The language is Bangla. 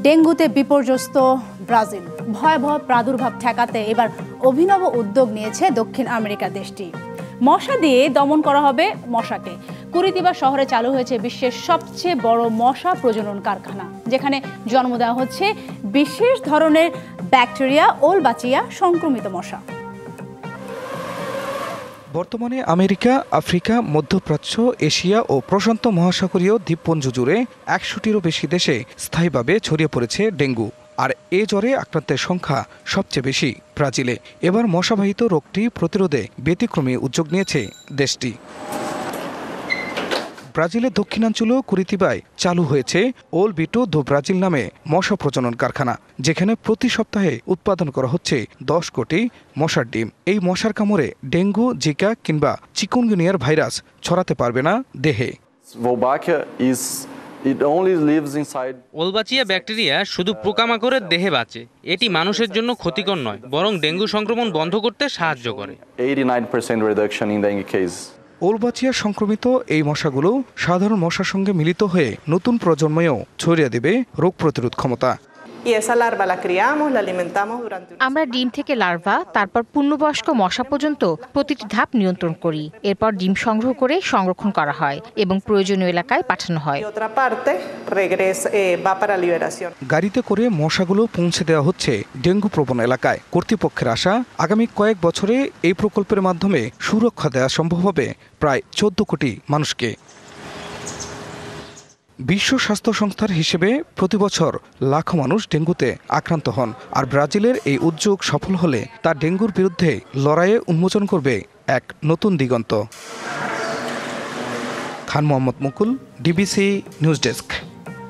ডেঙ্গুতে বিপর্যস্ত ব্রাজিল। ভয়াবহ প্রাদুর্ভাব ঠেকাতে এবার অভিনব উদ্যোগ নিয়েছে দক্ষিণ আমেরিকা দেশটি। মশা দিয়ে দমন করা হবে মশাকে। কুরিতিবা শহরে চালু হয়েছে বিশ্বের সবচেয়ে বড় মশা প্রজনন কারখানা, যেখানে জন্ম দেওয়া হচ্ছে বিশেষ ধরনের ব্যাকটেরিয়া ওলবাচিয়া সংক্রমিত মশা। বর্তমানে আমেরিকা, আফ্রিকা, মধ্যপ্রাচ্য, এশিয়া ও প্রশান্ত মহাসাগরীয় দ্বীপপুঞ্জ জুড়ে ১০০টিরও বেশি দেশে স্থায়ীভাবে ছড়িয়ে পড়েছে ডেঙ্গু। আর এ জ্বরে আক্রান্তের সংখ্যা সবচেয়ে বেশি ব্রাজিলে। এবার মশাবাহিত রোগটি প্রতিরোধে ব্যতিক্রমী উদ্যোগ নিয়েছে দেশটি। ব্রাজিলের দক্ষিণাঞ্চল কুরিতিবায় চালু হয়েছে ওল বিটো দো ব্রাজিল নামে মশা প্রজনন কারখানা, যেখানে প্রতি সপ্তাহে উৎপাদন করা হচ্ছে 10 কোটি মশার ডিম। এই মশার কামড়ে ডেঙ্গু, জিকা কিংবা চিকুনগুনিয়ার ভাইরাস ছড়াতে পারবে না দেহে। ওলবাচিয়া ব্যাকটেরিয়া শুধু পোকামাকড়ের দেহে বাঁচে। এটি মানুষের জন্য ক্ষতিকর নয়, বরং ডেঙ্গু সংক্রমণ বন্ধ করতে সাহায্য করে। 89% reduction in dengue case. ওলবাচিয়া সংক্রমিত এই মশাগুলো সাধারণ মশার সঙ্গে মিলিত হয়ে নতুন প্রজন্মেও ছড়িয়ে দেবে রোগ প্রতিরোধ ক্ষমতা। আমরা ডিম থেকে লার্ভা, তারপর পূর্ণবয়স্ক মশা পর্যন্ত প্রতিটি ধাপ নিয়ন্ত্রণ করি। এরপর ডিম সংগ্রহ করে সংরক্ষণ করা হয় এবং প্রয়োজনীয় এলাকায় পাঠানো হয়। গাড়িতে করে মশাগুলো পৌঁছে দেওয়া হচ্ছে ডেঙ্গু প্রবণ এলাকায়। কর্তৃপক্ষের আশা, আগামী কয়েক বছরে এই প্রকল্পের মাধ্যমে সুরক্ষা দেওয়া সম্ভব হবে প্রায় 14 কোটি মানুষকে। বিশ্ব স্বাস্থ্য সংস্থার হিসেবে প্রতি বছর লাখো মানুষ ডেঙ্গুতে আক্রান্ত হন। আর ব্রাজিলের এই উদ্যোগ সফল হলে তা ডেঙ্গুর বিরুদ্ধে লড়াইয়ে উন্মোচন করবে এক নতুন দিগন্ত। খান মোহাম্মদ মুকুল, ডিবিসি নিউজ ডেস্ক।